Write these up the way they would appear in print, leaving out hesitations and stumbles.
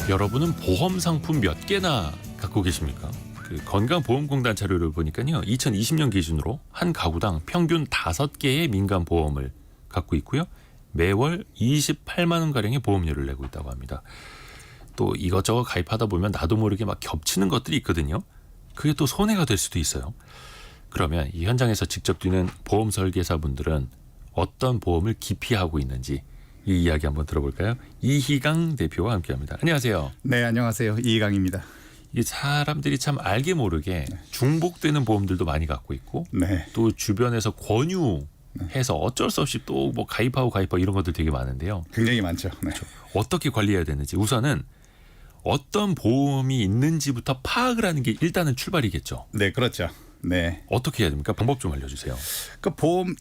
여러분은 보험 상품 몇 개나 갖고 계십니까? 그 건강보험공단 자료를 보니까요. 2020년 기준으로 한 가구당 평균 5개의 민간보험을 갖고 있고요. 매월 28만 원가량의 보험료를 내고 있다고 합니다. 또 이것저것 가입하다 보면 나도 모르게 막 겹치는 것들이 있거든요. 그게 또 손해가 될 수도 있어요. 그러면 이 현장에서 직접 뛰는 보험 설계사분들은 어떤 보험을 기피하고 있는지 이 이야기 한번 들어볼까요? 이희강 대표와 함께합니다. 안녕하세요. 네, 안녕하세요. 이희강입니다. 이 사람들이 참 알게 모르게 중복되는 보험들도 많이 갖고 있고 네. 또 주변에서 권유해서 어쩔 수 없이 또 뭐 가입하고 이런 것들 되게 많은데요. 굉장히 많죠. 네. 어떻게 관리해야 되는지 우선은 어떤 보험이 있는지부터 파악을 하는 게 일단은 출발이겠죠. 네, 그렇죠. 네. 어떻게 해야 됩니까? 방법 좀 알려주세요. 그 보험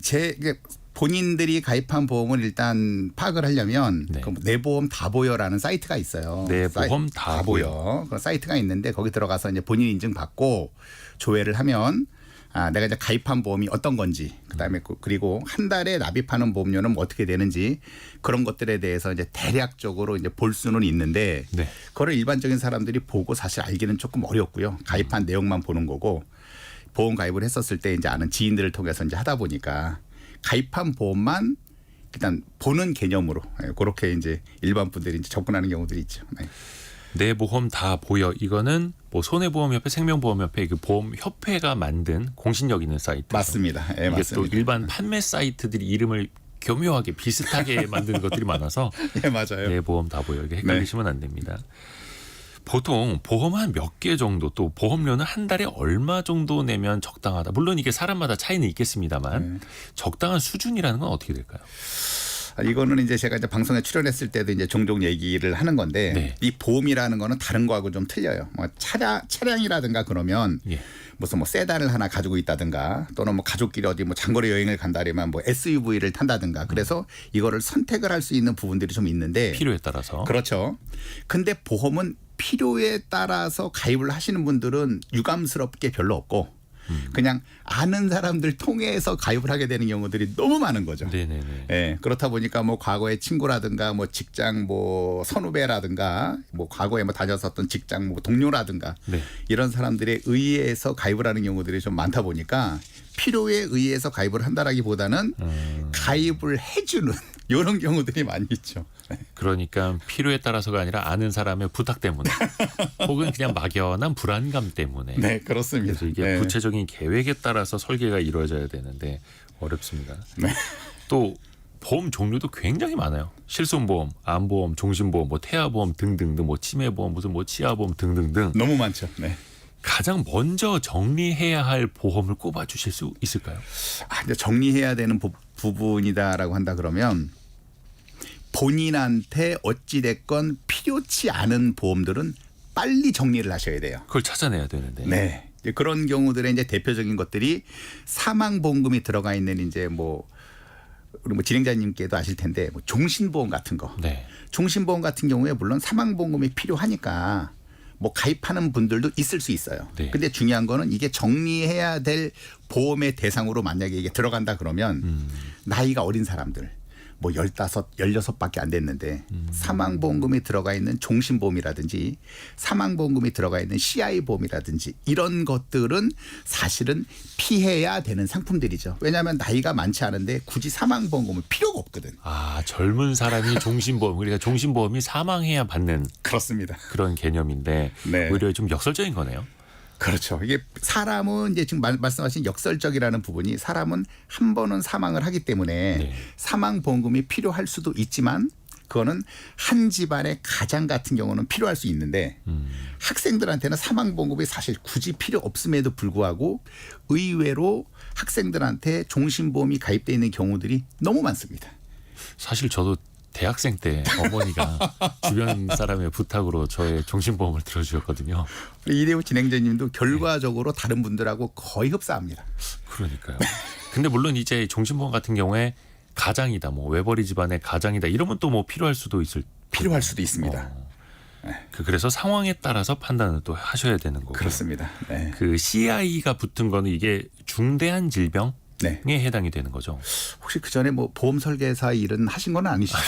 본인들이 가입한 보험을 일단 파악을 하려면 네. 그 내 보험 다 보여라는 사이트가 있어요. 내 보험 다 보여. 그런 사이트가 있는데 거기 들어가서 이제 본인 인증 받고 조회를 하면 내가 이제 가입한 보험이 어떤 건지 그다음에 그리고 한 달에 납입하는 보험료는 뭐 어떻게 되는지 그런 것들에 대해서 이제 대략적으로 이제 볼 수는 있는데 네. 그거를 일반적인 사람들이 보고 사실 알기는 조금 어렵고요. 가입한 내용만 보는 거고 보험 가입을 했었을 때 이제 아는 지인들을 통해서 이제 하다 보니까 가입한 보험만 일단 보는 개념으로 그렇게 이제 일반 분들이 이제 접근하는 경우들이 있죠. 네. 내 보험 다 보여. 이거는 뭐 손해보험협회, 생명보험협회 그 보험협회가 만든 공신력 있는 사이트. 맞습니다. 네, 이게 맞습니다. 또 일반 판매 사이트들이 이름을 교묘하게 비슷하게 만드는 것들이 많아서 네, 맞아요. 내 보험 다 보여. 이게 헷갈리시면 안 됩니다. 보통 보험 한 몇 개 정도 또 보험료는 한 달에 얼마 정도 내면 적당하다. 물론 이게 사람마다 차이는 있겠습니다만 적당한 수준이라는 건 어떻게 될까요? 이거는 이제 제가 이제 방송에 출연했을 때도 이제 종종 얘기를 하는 건데 네. 이 보험이라는 거는 다른 거하고 좀 틀려요. 뭐 차량이라든가 그러면 예. 무슨 뭐 세단을 하나 가지고 있다든가 또는 뭐 가족끼리 어디 뭐 장거리 여행을 간다면 뭐 SUV를 탄다든가 그래서 이거를 선택을 할 수 있는 부분들이 좀 있는데 필요에 따라서. 그렇죠. 근데 보험은 필요에 따라서 가입을 하시는 분들은 유감스럽게 별로 없고 그냥 아는 사람들 통해서 가입을 하게 되는 경우들이 너무 많은 거죠. 네네네. 예, 그렇다 보니까 뭐 과거에 친구라든가 뭐 직장 뭐 선후배라든가 뭐 과거에 뭐 다녔었던 직장 뭐 동료라든가 네. 이런 사람들에 의해서 가입을 하는 경우들이 좀 많다 보니까 필요에 의해서 가입을 한다라기보다는 가입을 해주는 이런 경우들이 많이 있죠. 그러니까 필요에 따라서가 아니라 아는 사람의 부탁 때문에 혹은 그냥 막연한 불안감 때문에. 네, 그렇습니다. 그래서 이게 네. 구체적인 계획에 따라서 설계가 이루어져야 되는데 어렵습니다. 네. 또 보험 종류도 굉장히 많아요. 실손보험, 암보험, 종신보험, 뭐 태아보험 등등등, 뭐 치매보험, 무슨 뭐 치아보험 등등등. 너무 많죠. 네. 가장 먼저 정리해야 할 보험을 꼽아주실 수 있을까요? 이제 정리해야 되는 부분이다라고 한다 그러면 본인한테 어찌됐건 필요치 않은 보험들은 빨리 정리를 하셔야 돼요. 그걸 찾아내야 되는데. 네. 이제 그런 경우들의 이제 대표적인 것들이 사망보험금이 들어가 있는 이제 뭐 우리 뭐 진행자님께도 아실 텐데 뭐 종신보험 같은 거. 네. 종신보험 같은 경우에 물론 사망보험금이 필요하니까 뭐 가입하는 분들도 있을 수 있어요. 네. 근데 중요한 거는 이게 정리해야 될 보험의 대상으로 만약에 이게 들어간다 그러면 나이가 어린 사람들 뭐 15, 16밖에 안 됐는데 사망보험금이 들어가 있는 종신보험이라든지 사망보험금이 들어가 있는 CI보험이라든지 이런 것들은 사실은 피해야 되는 상품들이죠. 왜냐하면 나이가 많지 않은데 굳이 사망보험금은 필요가 없거든. 아, 젊은 사람이 종신보험, 그러니까 종신보험이 사망해야 받는 그렇습니다. 그런 개념인데 네. 오히려 좀 역설적인 거네요. 그렇죠. 이게 사람은 이제 지금 말씀하신 역설적이라는 부분이 사람은 한 번은 사망을 하기 때문에 네. 사망보험금이 필요할 수도 있지만 그거는 한 집안의 가장 같은 경우는 필요할 수 있는데 학생들한테는 사망보험금이 사실 굳이 필요 없음에도 불구하고 의외로 학생들한테 종신보험이 가입되어 있는 경우들이 너무 많습니다. 사실 저도 대학생 때 어머니가 주변 사람의 부탁으로 저의 종신보험을 들어주셨거든요. 이대호 진행자님도 결과적으로 다른 분들하고 거의 흡사합니다. 그러니까요. 근데 물론 이제 종신보험 같은 경우에 가장이다, 뭐 외벌이 집안의 가장이다 이러면 또 뭐 필요할 수도 필요할 수도 있습니다. 그래서 상황에 따라서 판단을 또 하셔야 되는 거고. 그렇습니다. 네. 그 CI가 붙은 거는 이게 중대한 질병. 네. 에 해당이 되는 거죠. 혹시 그 전에 뭐 보험 설계사 일은 하신 건 아니시죠?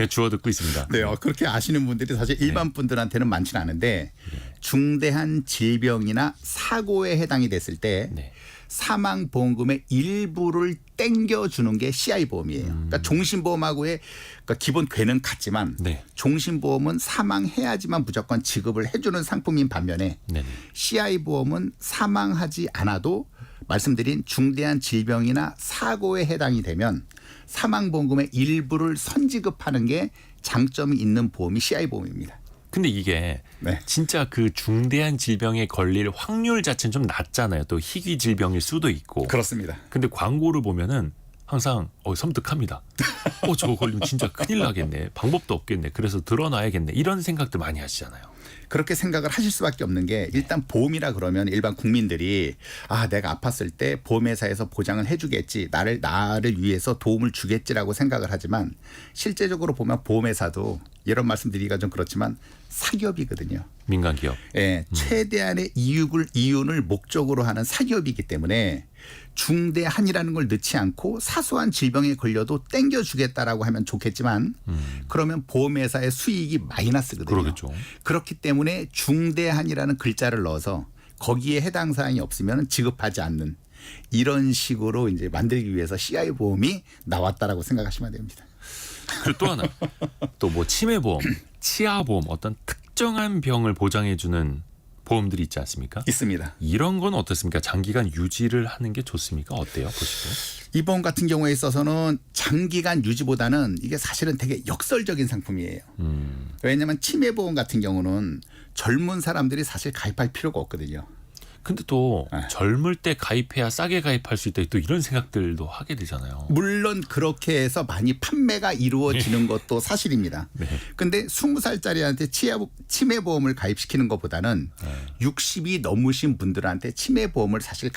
주워 듣고 있습니다. 네, 그렇게 아시는 분들이 사실 일반 분들한테는 많지는 않은데 중대한 질병이나 사고에 해당이 됐을 때 네. 사망보험금의 일부를 땡겨주는 게 CI보험이에요. 그러니까 종신보험하고의 그러니까 기본 궤는 같지만 네. 종신보험은 사망해야지만 무조건 지급을 해주는 상품인 반면에 네네. CI보험은 사망하지 않아도 말씀드린 중대한 질병이나 사고에 해당이 되면 사망보험금의 일부를 선지급하는 게 장점이 있는 보험이 CI보험입니다. 근데 이게 네. 진짜 그 중대한 질병에 걸릴 확률 자체는 좀 낮잖아요. 또 희귀 질병일 수도 있고. 그렇습니다. 근데 광고를 보면은 항상 섬뜩합니다. 저거 걸리면 진짜 큰일 나겠네. 방법도 없겠네. 그래서 들어놔야겠네. 이런 생각들 많이 하시잖아요. 그렇게 생각을 하실 수밖에 없는 게 일단 보험이라 그러면 일반 국민들이 내가 아팠을 때 보험회사에서 보장을 해주겠지 나를 위해서 도움을 주겠지라고 생각을 하지만 실제적으로 보면 보험회사도 이런 말씀드리기가 좀 그렇지만 사기업이거든요. 민간 기업. 예, 최대한의 이윤을 목적으로 하는 사기업이기 때문에 중대한이라는 걸 넣지 않고 사소한 질병에 걸려도 땡겨주겠다라고 하면 좋겠지만 그러면 보험회사의 수익이 마이너스거든요. 그러겠죠. 그렇기 때문에 중대한이라는 글자를 넣어서 거기에 해당 사항이 없으면 지급하지 않는 이런 식으로 이제 만들기 위해서 CI 보험이 나왔다라고 생각하시면 됩니다. 그리고 또 하나 또 뭐 치매보험, 치아보험 어떤 특정한 병을 보장해주는 보험들이 있지 않습니까? 있습니다. 이런 건 어떻습니까? 장기간 유지를 하는 게 좋습니까? 어때요? 보시고. 이 보험 같은 경우에 있어서는 장기간 유지보다는 이게 사실은 되게 역설적인 상품이에요. 왜냐하면 치매보험 같은 경우는 젊은 사람들이 사실 가입할 필요가 없거든요. 근데 또 네. 젊을 때 가입해야 싸게 가입할 수 있다. 또 이런 생각들도 하게 되잖아요. 물론 그렇게 해서 많이 판매가 이루어지는 것도 사실입니다. 그런데 20살짜리한테 치매보험을 가입시키는 것보다는 60이 넘으신 분들한테 치매보험을 사실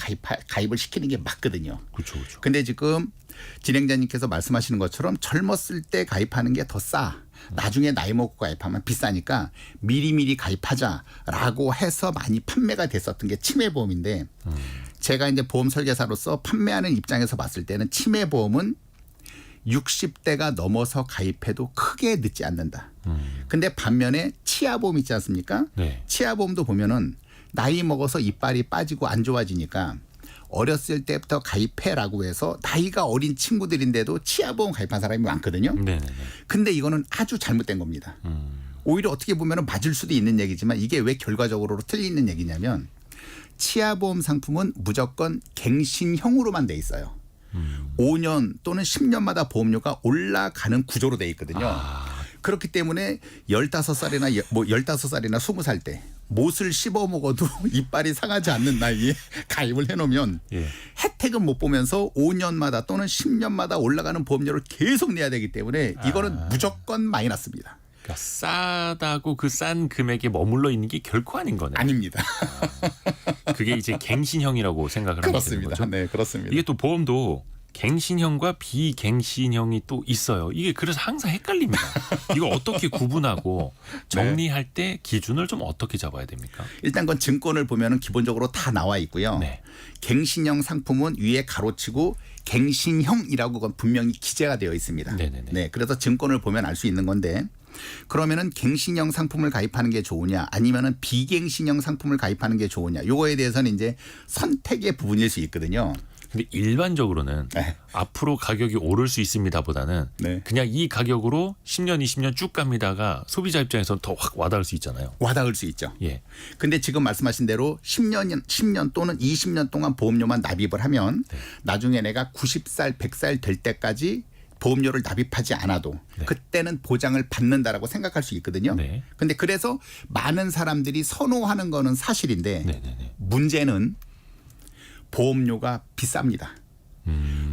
가입을 시키는 게 맞거든요. 그렇죠. 그렇죠. 근데 지금 진행자님께서 말씀하시는 것처럼 젊었을 때 가입하는 게 더 싸. 나중에 나이 먹고 가입하면 비싸니까 미리미리 가입하자라고 해서 많이 판매가 됐었던 게 치매보험인데 제가 이제 보험 설계사로서 판매하는 입장에서 봤을 때는 치매보험은 60대가 넘어서 가입해도 크게 늦지 않는다. 근데 반면에 치아보험 있지 않습니까? 네. 치아보험도 보면은 나이 먹어서 이빨이 빠지고 안 좋아지니까 어렸을 때부터 가입해라고 해서 나이가 어린 친구들인데도 치아보험 가입한 사람이 많거든요. 네네네. 근데 이거는 아주 잘못된 겁니다. 오히려 어떻게 보면 맞을 수도 있는 얘기지만 이게 왜 결과적으로 틀리는 얘기냐면 치아보험 상품은 무조건 갱신형으로만 돼 있어요. 5년 또는 10년마다 보험료가 올라가는 구조로 돼 있거든요. 그렇기 때문에 15살이나 20살 때 못을 씹어 먹어도 이빨이 상하지 않는 나이에 가입을 해놓으면 예. 혜택은 못 보면서 5년마다 또는 10년마다 올라가는 보험료를 계속 내야 되기 때문에 이거는 무조건 마이너스입니다. 그러니까 싸다고 그 싼 금액에 머물러 있는 게 결코 아닌 거네요. 아닙니다. 그게 이제 갱신형이라고 생각을 하게 되는 그렇습니다. 거죠. 네, 그렇습니다. 이게 또 보험도 갱신형과 비갱신형이 또 있어요. 이게 그래서 항상 헷갈립니다. 이걸 어떻게 구분하고 정리할 때 기준을 좀 어떻게 잡아야 됩니까? 일단 그건 증권을 보면은 기본적으로 다 나와 있고요. 네. 갱신형 상품은 위에 가로치고 갱신형이라고 그건 분명히 기재가 되어 있습니다. 네네네. 네, 그래서 증권을 보면 알 수 있는 건데 그러면은 갱신형 상품을 가입하는 게 좋으냐 아니면은 비갱신형 상품을 가입하는 게 좋으냐 요거에 대해서는 이제 선택의 부분일 수 있거든요. 근데 일반적으로는 네. 앞으로 가격이 오를 수 있습니다보다는 네. 그냥 이 가격으로 10년, 20년 쭉 갑니다가 소비자 입장에서는 더 확 와닿을 수 있잖아요. 와닿을 수 있죠. 예. 근데 지금 말씀하신 대로 10년 또는 20년 동안 보험료만 납입을 하면 나중에 내가 90살, 100살 될 때까지 보험료를 납입하지 않아도 그때는 보장을 받는다라고 생각할 수 있거든요. 네. 근데 그래서 많은 사람들이 선호하는 거는 사실인데 네네네. 문제는 보험료가 비쌉니다.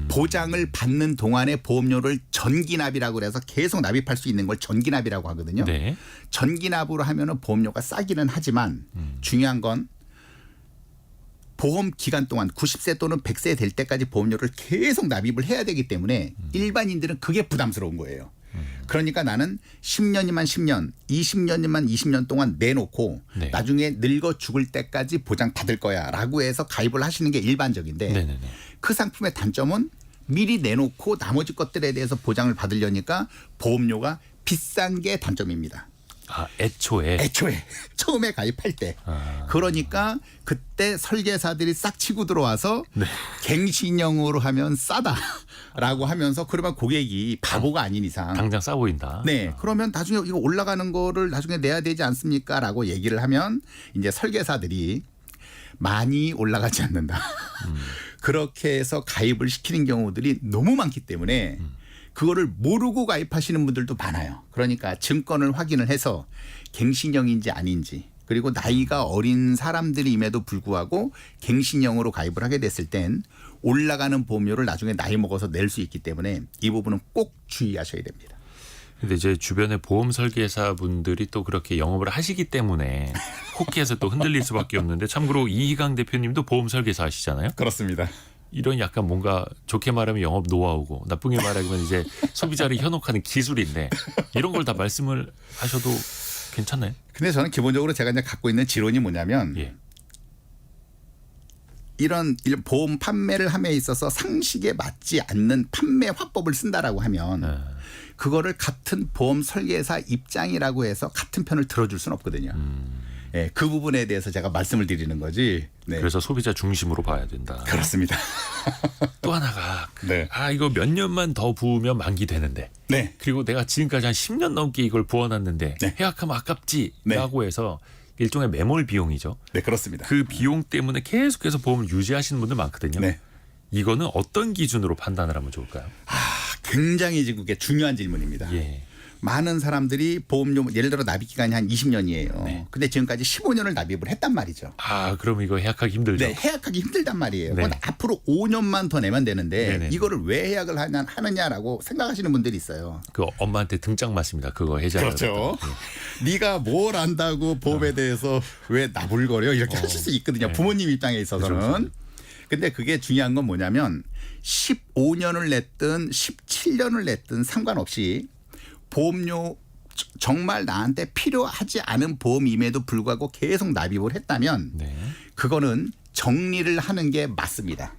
보장을 받는 동안에 보험료를 전기납이라고 그래서 계속 납입할 수 있는 걸 전기납이라고 하거든요. 네. 전기납으로 하면은 보험료가 싸기는 하지만 중요한 건 보험 기간 동안 90세 또는 100세 될 때까지 보험료를 계속 납입을 해야 되기 때문에 일반인들은 그게 부담스러운 거예요. 그러니까 나는 10년이면 10년, 20년이면 20년 동안 내놓고 네. 나중에 늙어 죽을 때까지 보장 받을 거야 라고 해서 가입을 하시는 게 일반적인데 네네네. 그 상품의 단점은 미리 내놓고 나머지 것들에 대해서 보장을 받으려니까 보험료가 비싼 게 단점입니다. 아, 애초에. 애초에 처음에 가입할 때. 그러니까 그때 설계사들이 싹 치고 들어와서 네. 갱신형으로 하면 싸다라고 하면서 그러면 고객이 바보가 아닌 이상 당장 싸 보인다. 네. 그러면 나중에 이거 올라가는 거를 나중에 내야 되지 않습니까? 라고 얘기를 하면 이제 설계사들이 많이 올라가지 않는다. 그렇게 해서 가입을 시키는 경우들이 너무 많기 때문에 그거를 모르고 가입하시는 분들도 많아요. 그러니까 증권을 확인을 해서 갱신형인지 아닌지 그리고 나이가 어린 사람들임에도 불구하고 갱신형으로 가입을 하게 됐을 땐 올라가는 보험료를 나중에 나이 먹어서 낼 수 있기 때문에 이 부분은 꼭 주의하셔야 됩니다. 근데 이제 주변에 보험 설계사 분들이 또 그렇게 영업을 하시기 때문에 호기에서 또 흔들릴 수밖에 없는데 참고로 이희강 대표님도 보험 설계사 하시잖아요. 그렇습니다. 이런 약간 뭔가 좋게 말하면 영업 노하우고 나쁘게 말하면 이제 소비자를 현혹하는 기술인데 이런 걸 다 말씀을 하셔도 괜찮나요? 근데 저는 기본적으로 제가 이제 갖고 있는 지론이 뭐냐면 예. 이런 보험 판매를 함에 있어서 상식에 맞지 않는 판매 화법을 쓴다라고 하면 그거를 같은 보험 설계사 입장이라고 해서 같은 편을 들어줄 수는 없거든요. 예, 그 부분에 대해서 제가 말씀을 드리는 거지. 네. 그래서 소비자 중심으로 봐야 된다. 그렇습니다. 또 하나가 네. 아 이거 몇 년만 더 부으면 만기되는데 네. 그리고 내가 지금까지 한 10년 넘게 이걸 부어놨는데 네. 해약하면 아깝지라고 해서 일종의 매몰 비용이죠. 네, 그렇습니다. 그 비용 때문에 계속해서 보험을 유지하시는 분들 많거든요. 네. 이거는 어떤 기준으로 판단을 하면 좋을까요? 굉장히 지금 그게 중요한 질문입니다. 예. 많은 사람들이 보험료 예를 들어 납입 기간이 한 20년이에요. 네. 근데 지금까지 15년을 납입을 했단 말이죠. 아, 그럼 이거 해약하기 힘들죠. 네, 해약하기 힘들단 말이에요. 네. 그건 앞으로 5년만 더 내면 되는데 네네. 이거를 왜 해약을 하느냐라고 생각하시는 분들이 있어요. 그 엄마한테 등짝 맞습니다. 그거 해지하려고. 그렇죠. 네가 뭘 안다고 보험에 대해서 왜 나불거려 이렇게 하실 수 있거든요. 네. 부모님 입장에 있어서는. 그렇죠. 근데 그게 중요한 건 뭐냐면 15년을 냈든 17년을 냈든 상관없이 보험료 정말 나한테 필요하지 않은 보험임에도 불구하고 계속 납입을 했다면 네. 그거는 정리를 하는 게 맞습니다.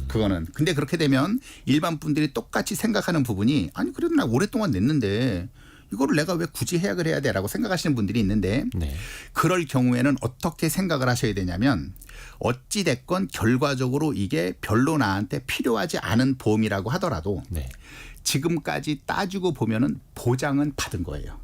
그거는. 근데 그렇게 되면 일반 분들이 똑같이 생각하는 부분이 아니 그래도 나 오랫동안 냈는데 이거를 내가 왜 굳이 해약을 해야 돼라고 생각하시는 분들이 있는데 네. 그럴 경우에는 어떻게 생각을 하셔야 되냐면 어찌 됐건 결과적으로 이게 별로 나한테 필요하지 않은 보험이라고 하더라도 네. 지금까지 따지고 보면은 보장은 받은 거예요.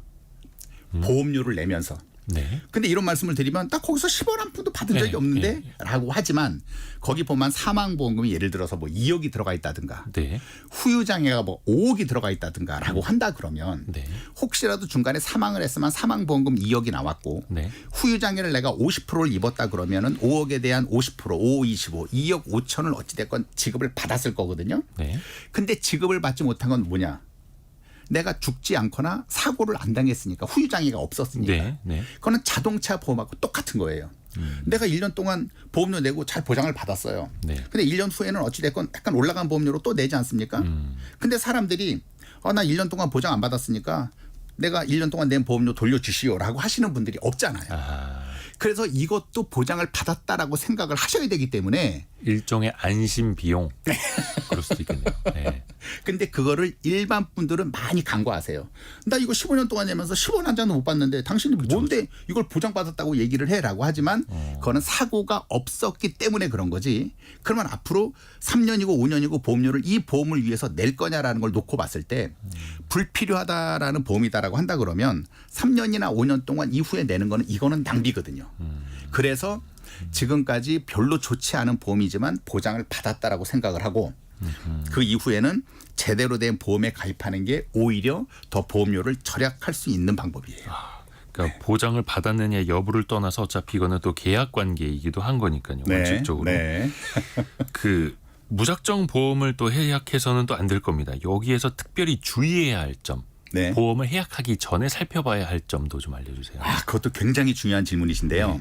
보험료를 내면서. 네. 근데 이런 말씀을 드리면 딱 거기서 10원 한 푼도 받은 적이 네, 없는데 네. 라고 하지만 거기 보면 사망보험금이 예를 들어서 뭐 2억이 들어가 있다든가 네. 후유장애가 뭐 5억이 들어가 있다든가 라고 한다 그러면 네. 혹시라도 중간에 사망을 했으면 사망보험금 2억이 나왔고 네. 후유장애를 내가 50%를 입었다 그러면은 5억에 대한 50%, 5, 25, 2억 5천을 어찌됐건 지급을 받았을 거거든요. 네. 근데 지급을 받지 못한 건 뭐냐? 내가 죽지 않거나 사고를 안 당했으니까 후유장애가 없었으니까. 네. 네. 그거는 자동차 보험하고 똑같은 거예요. 내가 1년 동안 보험료 내고 잘 보장을 받았어요. 네. 근데 1년 후에는 어찌됐건 약간 올라간 보험료로 또 내지 않습니까? 근데 사람들이 나 1년 동안 보장 안 받았으니까 내가 1년 동안 낸 보험료 돌려주시오라고 하시는 분들이 없잖아요. 아, 그래서 이것도 보장을 받았다라고 생각을 하셔야 되기 때문에 일종의 안심 비용. 그럴 수도 있겠네요. 네. 근데 그거를 일반 분들은 많이 간과하세요. 나 이거 15년 동안 내면서 10원 한 장도 못 받는데 당신이 뭔데 이걸 보장받았다고 얘기를 해라고 하지만 그거는 사고가 없었기 때문에 그런 거지. 그러면 앞으로 3년이고 5년이고 보험료를 이 보험을 위해서 낼 거냐라는 걸 놓고 봤을 때 불필요하다라는 보험이다라고 한다 그러면 3년이나 5년 동안 이후에 내는 거는 이거는 낭비거든요. 그래서 지금까지 별로 좋지 않은 보험이지만 보장을 받았다라고 생각을 하고 그 이후에는 제대로 된 보험에 가입하는 게 오히려 더 보험료를 절약할 수 있는 방법이에요. 그러니까 보장을 받았느냐 여부를 떠나서 어차피 이거는 또 계약 관계이기도 한 거니까요. 원칙적으로. 네. 그 무작정 보험을 또 해약해서는 또 안 될 겁니다. 여기에서 특별히 주의해야 할 점. 네. 보험을 해약하기 전에 살펴봐야 할 점도 좀 알려주세요. 그것도 굉장히 중요한 질문이신데요.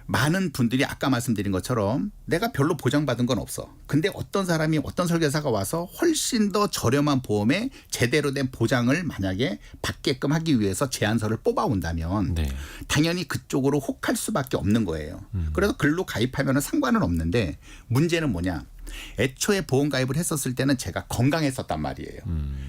많은 분들이 아까 말씀드린 것처럼 내가 별로 보장받은 건 없어. 근데 어떤 사람이 어떤 설계사가 와서 훨씬 더 저렴한 보험에 제대로 된 보장을 만약에 받게끔 하기 위해서 제안서를 뽑아온다면 네. 당연히 그쪽으로 혹할 수밖에 없는 거예요. 그래서 글로 가입하면 상관은 없는데 문제는 뭐냐. 애초에 보험 가입을 했었을 때는 제가 건강했었단 말이에요.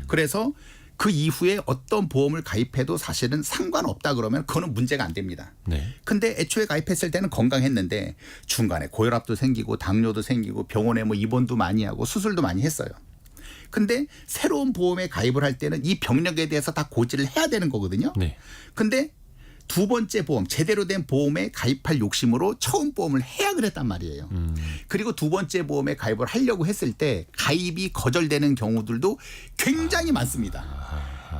그래서 그 이후에 어떤 보험을 가입해도 사실은 상관없다 그러면 그거는 문제가 안 됩니다. 네. 근데 애초에 가입했을 때는 건강했는데 중간에 고혈압도 생기고 당뇨도 생기고 병원에 뭐 입원도 많이 하고 수술도 많이 했어요. 근데 새로운 보험에 가입을 할 때는 이 병력에 대해서 다 고지를 해야 되는 거거든요. 네. 근데 두 번째 보험, 제대로 된 보험에 가입할 욕심으로 처음 보험을 해약을 했단 말이에요. 그리고 두 번째 보험에 가입을 하려고 했을 때 가입이 거절되는 경우들도 굉장히 많습니다.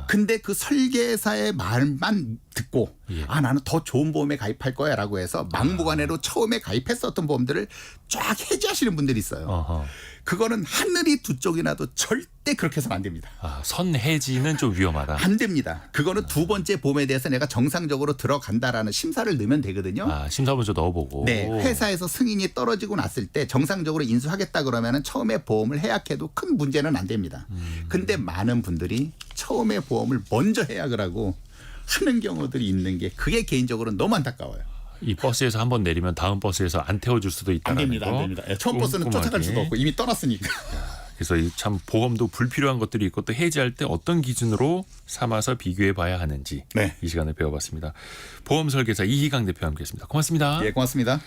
근데 그 설계사의 말만 듣고 예. 나는 더 좋은 보험에 가입할 거야 라고 해서 막무가내로 처음에 가입했었던 보험들을 쫙 해지하시는 분들이 있어요. 어허. 그거는 하늘이 두 쪽이 나도 절대 그렇게 해서는 안 됩니다. 선해지는 좀 위험하다. 안 됩니다. 그거는 두 번째 보험에 대해서 내가 정상적으로 들어간다라는 심사를 넣으면 되거든요. 심사 먼저 넣어보고. 네, 회사에서 승인이 떨어지고 났을 때 정상적으로 인수하겠다 그러면은 처음에 보험을 해약해도 큰 문제는 안 됩니다. 근데 많은 분들이 처음에 보험을 먼저 해약을 하고 하는 경우들이 있는 게 그게 개인적으로 너무 안타까워요. 이 버스에서 한 번 내리면 다음 버스에서 안 태워줄 수도 안 있다는 됩니다. 거. 안 됩니다. 처음 버스는 쫓아갈 수도 없고 이미 떠났으니까. 그래서 이 참 보험도 불필요한 것들이 있고 또 해지할 때 어떤 기준으로 삼아서 비교해 봐야 하는지 네. 이 시간에 배워봤습니다. 보험 설계사 이희강 대표와 함께했습니다. 고맙습니다. 예, 고맙습니다.